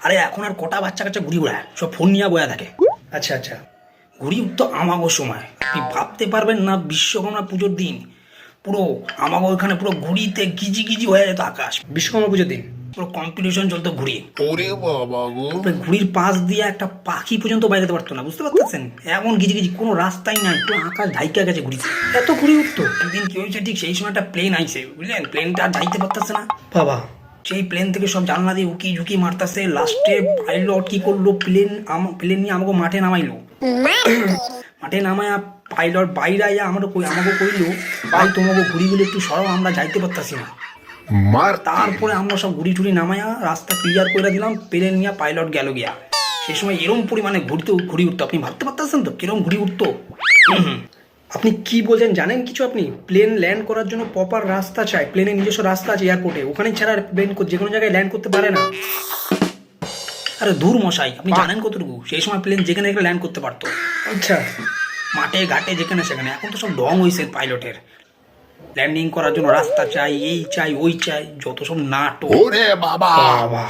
আরে এখন আর কটা বাচ্চা কাচ্চা ঘুড়ি ওড়ায়, সব ফোন নিয়ে বয়া থাকে। আচ্ছা আচ্ছা, ঘুড়ি তো আমাগো সময় আপনি ভাবতে পারবেন না, বিশ্বকর্মা পুজোর দিন পুরো আমাগো ওখানে পুরো ঘুড়িতে গিজি গিজি হয়ে যেত আকাশ। বিশ্বকর্মা পুজোর দিন পুরো কম্পিটিশন চলতো ঘুড়ি। ওরে বাবা গো, ঘুড়ির পাশ দিয়ে একটা পাখি পর্যন্ত বাইরে যেতে পারতো না, বুঝতে পারতেছেন? এমন গিজি গিজি, কোনো রাস্তাই নাই, পুরো আকাশ ঢাইকা গেছে ঘুড়িতে, এত ঘুড়ি উঠতো। একদিন কি হয়েছে, ঠিক সেই সময় একটা প্লেন আইছে, বুঝলেন? প্লেনটা আর যাইতে পারতেছে না বাবা, সেই প্লেন থেকে সব জানলা দিয়ে উকি ঝুঁকি মারতেছে। লাস্টে পাইলট কি করলো, প্লেন নিয়ে আমাকে মাঠে নামাইলো। মাঠে নামায়া পাইলট বাইরে আইয়া আমাকে কইলো, ভাই তোমাকে ঘুড়িগুলো একটু সরাও, আমরা যাইতে পারতাছি না। মার তারপরে আমরা সব ঘুড়ি টুড়ি নামায়া রাস্তা ক্লিয়ার করে দিলাম, প্লেন নিয়ে পাইলট গেল গিয়া। সেই সময় এরম পরিমাণে ঘুড়ি উঠতো, আপনি ভাবতে পারতেছেন তো কিরম ঘুড়ি উঠতো? আপনি কি বলছেন জানেন কিছু? আপনি প্লেন ল্যান্ড করার জন্য প্রপার রাস্তা চাই, প্লেনের নিজস্ব রাস্তা আছে এয়ারপোর্টে, ওখানে ছাড়া প্লেন যে কোনো জায়গায় ল্যান্ড করতে পারে না। আরে দূর মশাই, আপনি জানেন কতটুকু? সেই সময় প্লেন যেখানে ল্যান্ড করতে পারতো। আচ্ছা, মাঠে ঘাটে যেখানে সেখানে। এখন তো সব ডং হয়েছে পাইলটের, ল্যান্ডিং করার জন্য রাস্তা চাই, এই চাই ওই চাই, যত সব নাটক। ওরে বাবা বাবা।